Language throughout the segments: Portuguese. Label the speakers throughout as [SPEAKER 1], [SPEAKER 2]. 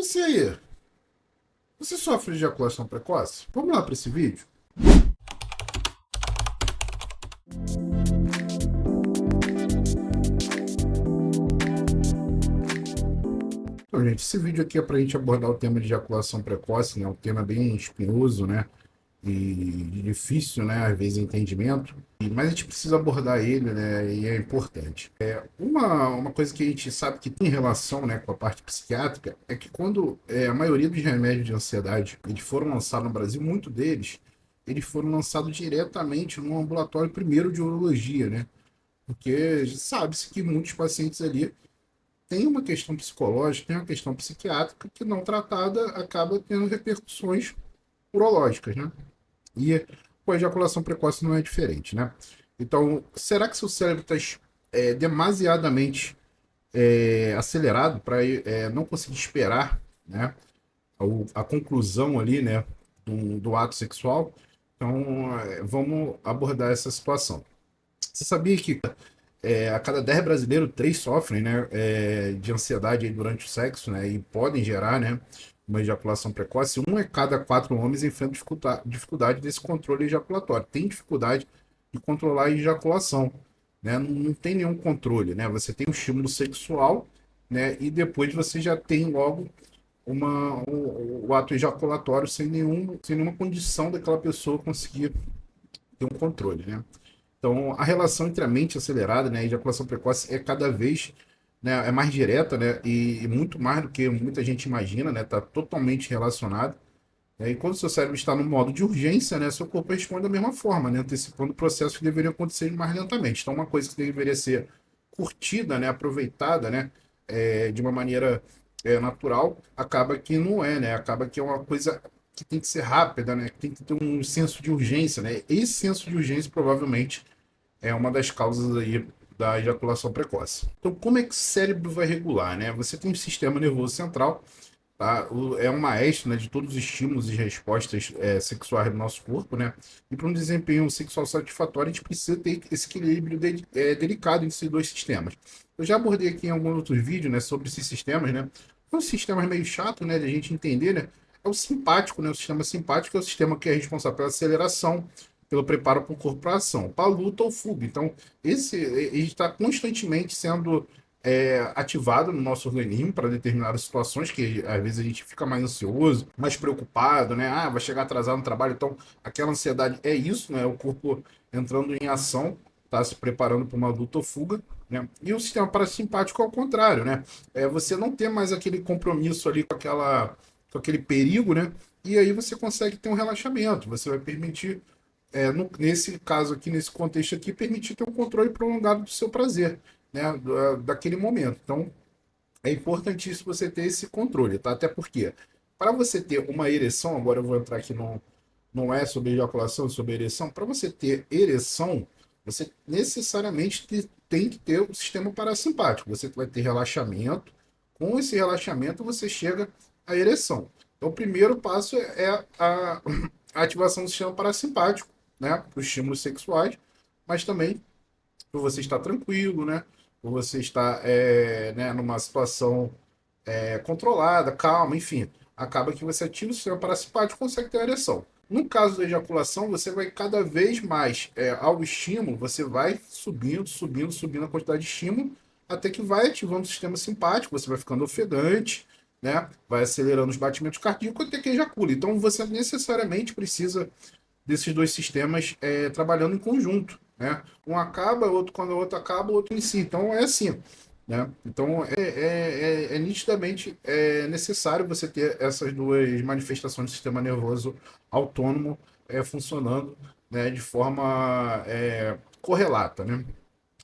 [SPEAKER 1] Você aí, você sofre de ejaculação precoce? Vamos lá para esse vídeo? Então, gente, esse vídeo aqui é para a gente abordar o tema de ejaculação precoce, né? Um tema bem espinhoso, né? E difícil, né? Às vezes, entendimento. Mas a gente precisa abordar ele, né? E é importante. Uma coisa que a gente sabe que tem relação, né, com a parte psiquiátrica é que quando a maioria dos remédios de ansiedade eles foram lançados no Brasil, muitos deles eles foram lançados diretamente no ambulatório primeiro de urologia, né? Porque sabe-se que muitos pacientes ali tem uma questão psicológica, tem uma questão psiquiátrica que não tratada acaba tendo repercussões urológicas, né? E com a ejaculação precoce não é diferente, né? Então, será que seu cérebro está demasiadamente acelerado para não conseguir esperar, né, a conclusão ali, né, do ato sexual? Então, vamos abordar essa situação. Você sabia que a cada 10 brasileiros, 3 sofrem, né, de ansiedade aí durante o sexo, né, e podem gerar, né, uma ejaculação precoce? Um a cada 4 homens enfrenta dificuldade desse controle ejaculatório. Tem dificuldade de controlar a ejaculação, né? Não tem nenhum controle, né? Você tem um estímulo sexual, né, e depois você já tem logo o ato ejaculatório sem nenhuma condição daquela pessoa conseguir ter um controle, né? Então, a relação entre a mente acelerada, né, e a ejaculação precoce é cada vez, né, é mais direta, né, e muito mais do que muita gente imagina, né, está totalmente relacionado. E quando o seu cérebro está no modo de urgência, né, seu corpo responde da mesma forma, né, antecipando processos que deveriam acontecer mais lentamente. Então, uma coisa que deveria ser curtida, né, aproveitada, né, de uma maneira natural, acaba que não é, né, acaba que é uma coisa que tem que ser rápida, né, que tem que ter um senso de urgência, né. Esse senso de urgência provavelmente é uma das causas aí da ejaculação precoce. Então, como é que o cérebro vai regular, né? Você tem um sistema nervoso central, tá? É um maestro, né, de todos os estímulos e respostas sexuais do nosso corpo, né? E para um desempenho sexual satisfatório, a gente precisa ter esse equilíbrio delicado entre esses dois sistemas. Eu já abordei aqui em alguns outros vídeos, né, sobre esses sistemas, né? Um sistema meio chato, né, de a gente entender, né? É o simpático, né? O sistema simpático é o sistema que é responsável pela aceleração, pelo preparo para o corpo para ação, para luta ou fuga. Então, ele está constantemente sendo ativado no nosso organismo para determinadas situações que às vezes a gente fica mais ansioso, mais preocupado, né? Ah, vai chegar atrasado no trabalho. Então, aquela ansiedade é isso, né? O corpo entrando em ação, está se preparando para uma luta ou fuga. Né? E o sistema parasimpático é o contrário, né? Você não ter mais aquele compromisso ali com aquele perigo, né? E aí você consegue ter um relaxamento, você vai permitir nesse caso aqui, nesse contexto aqui, permitir ter um controle prolongado do seu prazer, né, daquele momento. Então, é importantíssimo você ter esse controle, tá? Até porque, para você ter uma ereção, agora eu vou entrar aqui, não é sobre ejaculação, é sobre ereção. Para você ter ereção, você necessariamente tem que ter o sistema parasimpático. Você vai ter relaxamento. Com esse relaxamento, você chega à ereção. Então, o primeiro passo é a ativação do sistema parasimpático, né, para os estímulos sexuais, mas também por você estar tranquilo, né, por você estar né, numa situação controlada, calma, enfim, acaba que você ativa o sistema parasimpático e consegue ter a ereção. No caso da ejaculação, você vai cada vez mais ao estímulo, você vai subindo a quantidade de estímulo, até que vai ativando o sistema simpático, você vai ficando ofegante, né? Vai acelerando os batimentos cardíacos até que ejacula. Então você necessariamente precisa desses dois sistemas trabalhando em conjunto, né? Um acaba, outro quando o outro acaba, o outro em si. Então é assim, né? Então nitidamente necessário você ter essas duas manifestações do sistema nervoso autônomo funcionando, né, de forma correlata, né?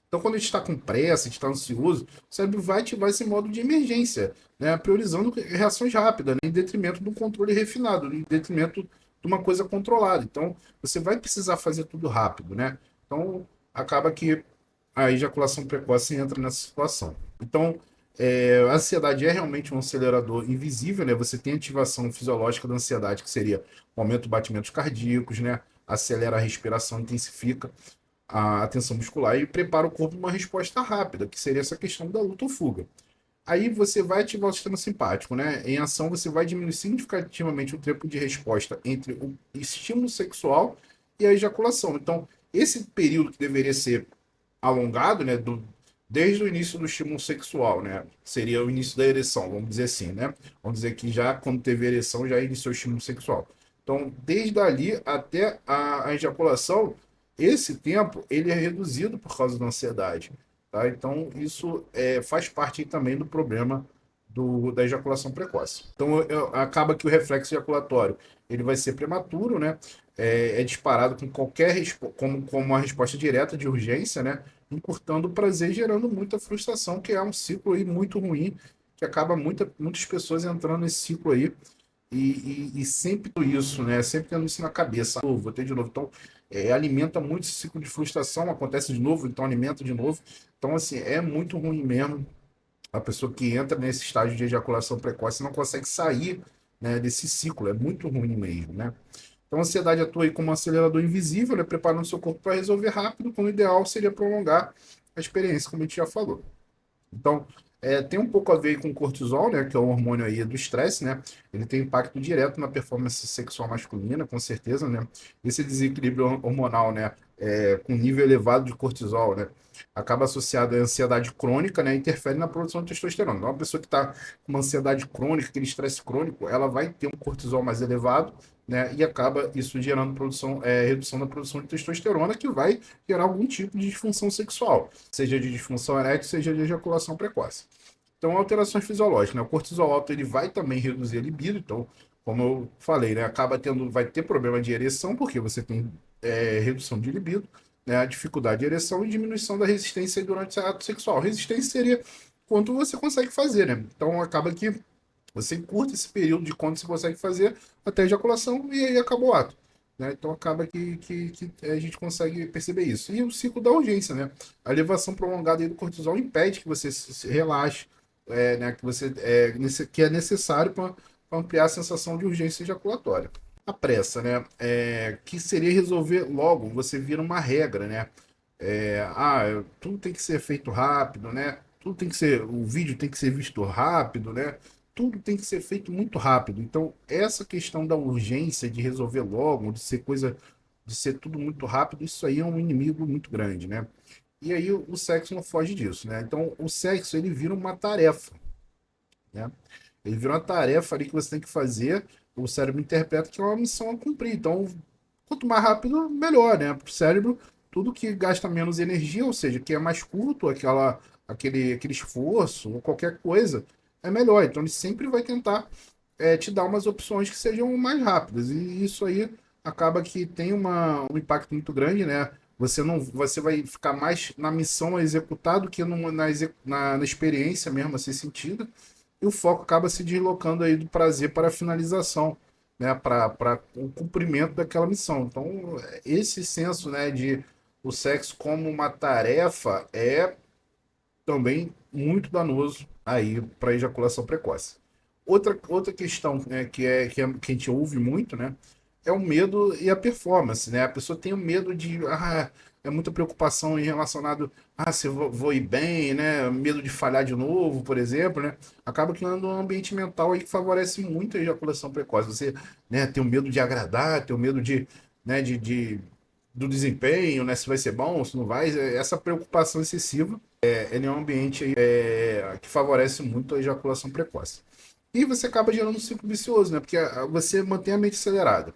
[SPEAKER 1] Então, quando a gente está com pressa, a gente está ansioso, o cérebro vai ativar esse modo de emergência, né, priorizando reações rápidas, né, em detrimento do controle refinado, em detrimento de uma coisa controlada. Então, você vai precisar fazer tudo rápido, né? Então, acaba que a ejaculação precoce entra nessa situação. Então, a ansiedade é realmente um acelerador invisível, né? Você tem ativação fisiológica da ansiedade, que seria o aumento de batimentos cardíacos, né? Acelera a respiração, intensifica a tensão muscular e prepara o corpo para uma resposta rápida, que seria essa questão da luta ou fuga. Aí você vai ativar o sistema simpático, né? Em ação, você vai diminuir significativamente o tempo de resposta entre o estímulo sexual e a ejaculação. Então, esse período que deveria ser alongado, né? Desde o início do estímulo sexual, né? Seria o início da ereção, vamos dizer assim, né? Vamos dizer que já quando teve ereção, já iniciou o estímulo sexual. Então, desde ali até a ejaculação, esse tempo ele é reduzido por causa da ansiedade. Tá? Então, isso faz parte também do problema da ejaculação precoce. Então, acaba que o reflexo ejaculatório ele vai ser prematuro, né? É disparado com como uma resposta direta de urgência, né? Encurtando o prazer, gerando muita frustração, que é um ciclo aí muito ruim, que acaba muitas pessoas entrando nesse ciclo aí e sempre isso, né? Sempre tendo isso na cabeça. Vou ter de novo. Então, alimenta muito esse ciclo de frustração, acontece de novo, então alimenta de novo. Então, assim, é muito ruim mesmo. A pessoa que entra nesse estágio de ejaculação precoce não consegue sair, né, desse ciclo. É muito ruim mesmo, né? Então, a ansiedade atua aí como um acelerador invisível, né, preparando seu corpo para resolver rápido, quando o ideal seria prolongar a experiência, como a gente já falou. Então, tem um pouco a ver com o cortisol, né, que é o hormônio aí do estresse, né? Ele tem impacto direto na performance sexual masculina, com certeza, né? Esse desequilíbrio hormonal, né, com nível elevado de cortisol, né, acaba associado à ansiedade crônica, né, interfere na produção de testosterona. Então, uma pessoa que está com uma ansiedade crônica, aquele estresse crônico, ela vai ter um cortisol mais elevado, né, e acaba isso gerando redução da produção de testosterona, que vai gerar algum tipo de disfunção sexual, seja de disfunção erétil, seja de ejaculação precoce. Então, alterações fisiológicas, né? O cortisol alto ele vai também reduzir a libido, então, como eu falei, né, vai ter problema de ereção, porque você tem redução de libido, né, a dificuldade de ereção e diminuição da resistência durante o ato sexual. Resistência seria quanto você consegue fazer, né? Então, acaba que você encurta esse período de quanto você consegue fazer até a ejaculação e aí acabou o ato. Né? Então acaba que a gente consegue perceber isso. E o ciclo da urgência, né? A elevação prolongada aí do cortisol impede que você se relaxe, né? Que é necessário para ampliar a sensação de urgência ejaculatória. A pressa, né? Que seria resolver logo, você vira uma regra, né? Tudo tem que ser feito rápido, né? O vídeo tem que ser visto rápido, né? Tudo tem que ser feito muito rápido. Então, essa questão da urgência de resolver logo, de ser tudo muito rápido, isso aí é um inimigo muito grande, né? E aí o sexo não foge disso, né? Então, o sexo ele vira uma tarefa, né? Ele vira uma tarefa ali que você tem que fazer, o cérebro interpreta que é uma missão a cumprir. Então, quanto mais rápido, melhor, né? Para o cérebro, tudo que gasta menos energia, ou seja, que é mais curto aquele esforço ou qualquer coisa, é melhor. Então, ele sempre vai tentar te dar umas opções que sejam mais rápidas. E isso aí acaba que tem um impacto muito grande, né? Você vai ficar mais na missão a executar do que na experiência mesmo a ser sentida. E o foco acaba se deslocando aí do prazer para a finalização, né, para o cumprimento daquela missão. Então, esse senso, né, de o sexo como uma tarefa é também muito danoso aí para a ejaculação precoce. Outra questão, né, que a gente ouve muito, né, é o medo e a performance, né? A pessoa tem o medo é muita preocupação em relacionado se eu vou ir bem, né? Medo de falhar de novo, por exemplo, né? Acaba criando um ambiente mental aí que favorece muito a ejaculação precoce. Você, né, tem o medo de agradar, tem o medo né, do desempenho, né? Se vai ser bom, se não vai. Essa preocupação excessiva, ele é um ambiente aí, que favorece muito a ejaculação precoce. E você acaba gerando um ciclo vicioso, né? Porque você mantém a mente acelerada,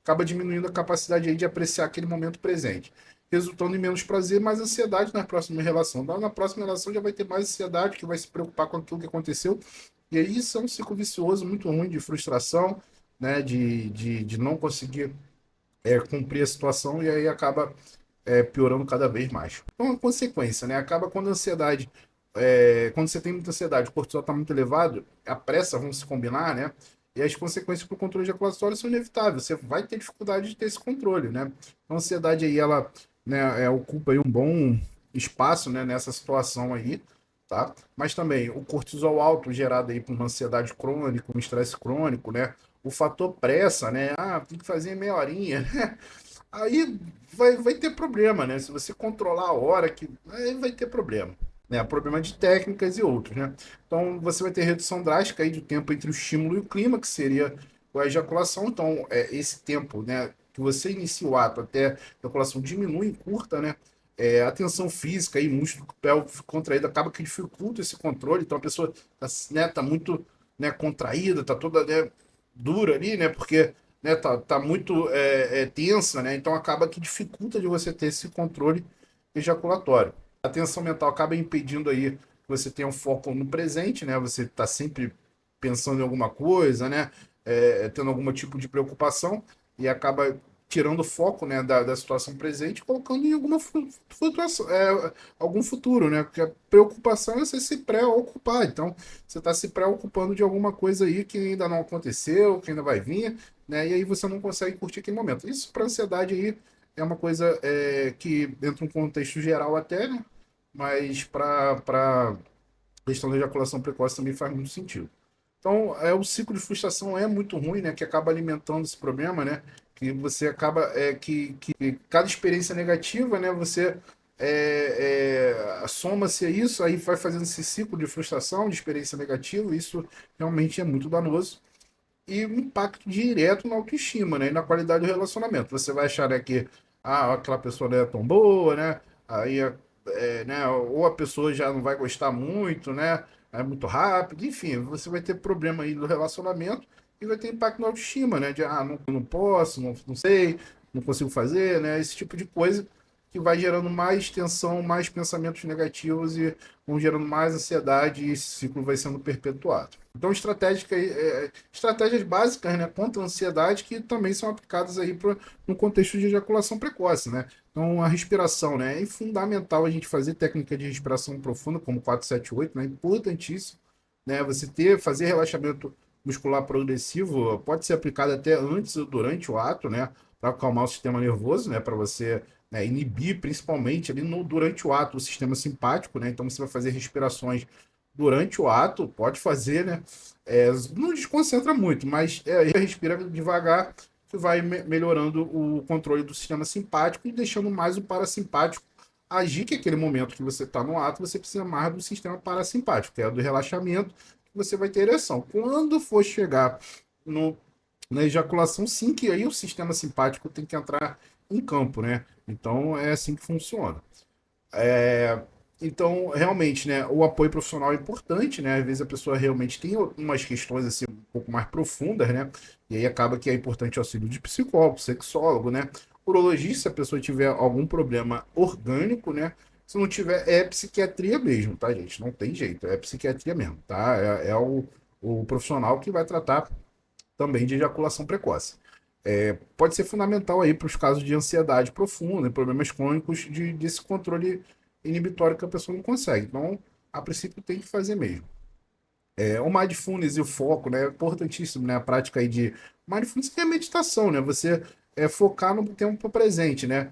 [SPEAKER 1] acaba diminuindo a capacidade aí de apreciar aquele momento presente, resultando em menos prazer, mais ansiedade na próxima relação. Na próxima relação já vai ter mais ansiedade, que vai se preocupar com aquilo que aconteceu. E aí isso é um ciclo vicioso muito ruim de frustração, né? De não conseguir cumprir a situação e aí acaba piorando cada vez mais. Então, a consequência, né? Acaba quando a ansiedade, quando você tem muita ansiedade, o cortisol está muito elevado, a pressa vão se combinar, né? E as consequências para o controle ejaculatório são inevitáveis. Você vai ter dificuldade de ter esse controle, né? Então, a ansiedade aí, ela, né, ocupa aí um bom espaço, né, nessa situação aí, tá? Mas também o cortisol alto gerado aí por uma ansiedade crônica, um estresse crônico, né? O fator pressa, né? Tem que fazer meia horinha, né? Aí vai ter problema, né? Se você controlar a hora, aí vai ter problema. né? Problema de técnicas e outros, né? Então, você vai ter redução drástica aí do tempo entre o estímulo e o clima, que seria a ejaculação. Então, esse tempo, né, que você inicia o ato até a ejaculação diminui, curta, né? A tensão física e músculo pélvico contraído acaba que dificulta esse controle. Então, a pessoa tá, né, tá muito, né, contraída, tá toda, né, dura ali, né? Porque, né, tá muito tensa, né? Então, acaba que dificulta de você ter esse controle ejaculatório. A tensão mental acaba impedindo aí que você tenha um foco no presente, né? Você está sempre pensando em alguma coisa, né? Tendo algum tipo de preocupação e acaba tirando o foco, né, da situação presente e colocando em alguma flutuação, algum futuro, né? Porque a preocupação é você se preocupar. Então, você está se preocupando de alguma coisa aí que ainda não aconteceu, que ainda vai vir, né? E aí você não consegue curtir aquele momento. Isso para ansiedade aí é uma coisa que dentro de um contexto geral até, né? Mas para questão da ejaculação precoce também faz muito sentido. Então, o ciclo de frustração é muito ruim, né? Que acaba alimentando esse problema, né? Que você acaba que cada experiência negativa, né? Você soma-se a isso, aí vai fazendo esse ciclo de frustração, de experiência negativa. Isso realmente é muito danoso e um impacto direto na autoestima, né? E na qualidade do relacionamento. Você vai achar, né, que aquela pessoa não é tão boa, né? Aí, né, ou a pessoa já não vai gostar muito, né? É muito rápido, enfim, você vai ter problema aí no relacionamento e vai ter impacto na autoestima, né? De, não posso, não sei, não consigo fazer, né? Esse tipo de coisa que vai gerando mais tensão, mais pensamentos negativos e vão gerando mais ansiedade e esse ciclo vai sendo perpetuado. Então, estratégias básicas, né, contra a ansiedade que também são aplicadas aí no contexto de ejaculação precoce, né? Então, a respiração, né? É fundamental a gente fazer técnica de respiração profunda, como 478, né? É importantíssimo, né? Fazer relaxamento muscular progressivo pode ser aplicado até antes ou durante o ato, né? Para acalmar o sistema nervoso, né? Para você, né, inibir principalmente ali durante o ato o sistema simpático, né? Então, você vai fazer respirações durante o ato, pode fazer, né? Não desconcentra muito, mas respira devagar, que vai melhorando o controle do sistema simpático e deixando mais o parasimpático agir, que é aquele momento que você está no ato, você precisa mais do sistema parasimpático, que é do relaxamento, que você vai ter ereção. Quando for chegar no, na ejaculação, sim, que aí o sistema simpático tem que entrar em campo, né? Então é assim que funciona. É, então, realmente, né, o apoio profissional é importante, né? Às vezes a pessoa realmente tem umas questões assim um pouco mais profundas, né? E aí acaba que é importante o auxílio de psicólogo, sexólogo, né? Urologista, se a pessoa tiver algum problema orgânico, né? Se não tiver, é psiquiatria mesmo, tá, gente? Não tem jeito, é psiquiatria mesmo, tá? O profissional que vai tratar também de ejaculação precoce. Pode ser fundamental aí para os casos de ansiedade profunda, problemas crônicos desse controle inibitório que a pessoa não consegue. Então, a princípio, tem que fazer mesmo. O mindfulness e o foco, né, é importantíssimo, né, a prática aí de mindfulness é meditação, né, você focar no tempo presente, né,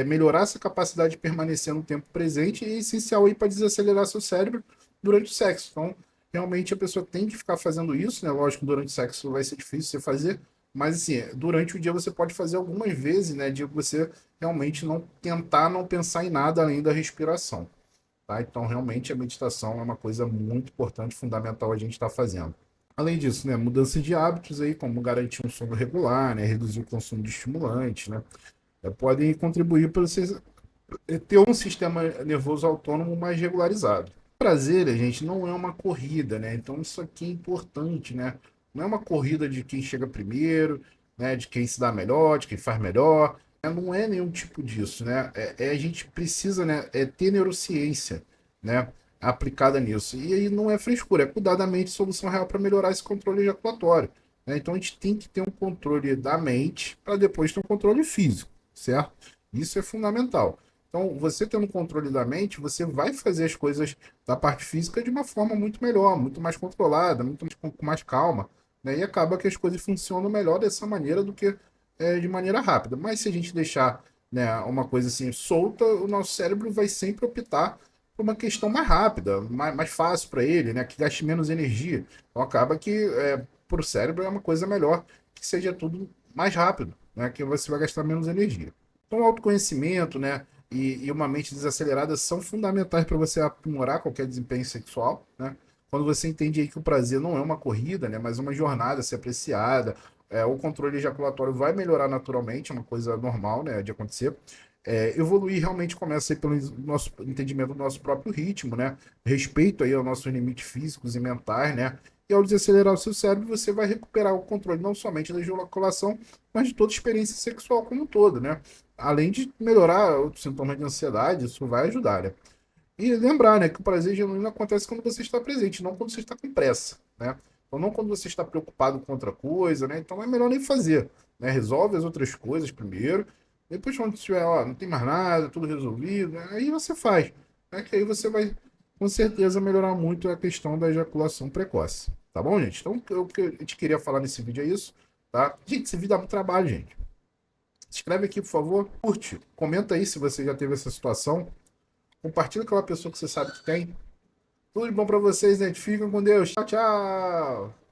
[SPEAKER 1] melhorar essa capacidade de permanecer no tempo presente é essencial aí para desacelerar seu cérebro durante o sexo. Então, realmente a pessoa tem que ficar fazendo isso, né, lógico, durante o sexo vai ser difícil você fazer, mas assim, durante o dia você pode fazer algumas vezes, né, de você realmente não tentar não pensar em nada além da respiração. Tá? Então, realmente, a meditação é uma coisa muito importante, fundamental a gente estar fazendo. Além disso, né, mudança de hábitos aí, como garantir um sono regular, né, reduzir o consumo de estimulantes, né, podem contribuir para você ter um sistema nervoso autônomo mais regularizado. Prazer, gente, não é uma corrida, né? Então isso aqui é importante, né? Não é uma corrida de quem chega primeiro, né? De quem se dá melhor, de quem faz melhor. Não é nenhum tipo disso, né? A gente precisa, né? Ter neurociência, né? Aplicada nisso. E aí não é frescura, é cuidadamente solução real para melhorar esse controle ejaculatório. Né? Então a gente tem que ter um controle da mente para depois ter um controle físico, certo? Isso é fundamental. Então, você tendo controle da mente, você vai fazer as coisas da parte física de uma forma muito melhor, muito mais controlada, com mais calma, né? E acaba que as coisas funcionam melhor dessa maneira do que de maneira rápida. Mas se a gente deixar, né, uma coisa assim solta, o nosso cérebro vai sempre optar por uma questão mais rápida, mais fácil para ele, né? Que gaste menos energia. Então acaba que para o cérebro é uma coisa melhor que seja tudo mais rápido, né? Que você vai gastar menos energia. Então, autoconhecimento, né? e uma mente desacelerada são fundamentais para você aprimorar qualquer desempenho sexual, né? Quando você entende aí que o prazer não é uma corrida, né, mas uma jornada a ser apreciada, o controle ejaculatório vai melhorar naturalmente, é uma coisa normal, né, de acontecer. Evoluir realmente começa aí pelo nosso entendimento do nosso próprio ritmo, né? Respeito aí aos nossos limites físicos e mentais, né? E ao desacelerar o seu cérebro, você vai recuperar o controle não somente da ejaculação, mas de toda a experiência sexual como um todo, né? Além de melhorar os sintomas de ansiedade, isso vai ajudar, né? E lembrar, né, que o prazer genuíno acontece quando você está presente, não quando você está com pressa, né? Então, não quando você está preocupado com outra coisa, né? Então, é melhor nem fazer, né? Resolve as outras coisas primeiro, depois quando tiver, ó, não tem mais nada, tudo resolvido, né? Aí você faz, né? Que aí você vai, com certeza, melhorar muito a questão da ejaculação precoce, tá bom, gente? Então, o que a gente queria falar nesse vídeo é isso, tá? Gente, esse vídeo dá muito trabalho, gente. Se inscreve aqui, por favor, curte, comenta aí se você já teve essa situação, compartilha com aquela pessoa que você sabe que tem. Tudo de bom pra vocês, gente. Fiquem com Deus. Tchau, tchau.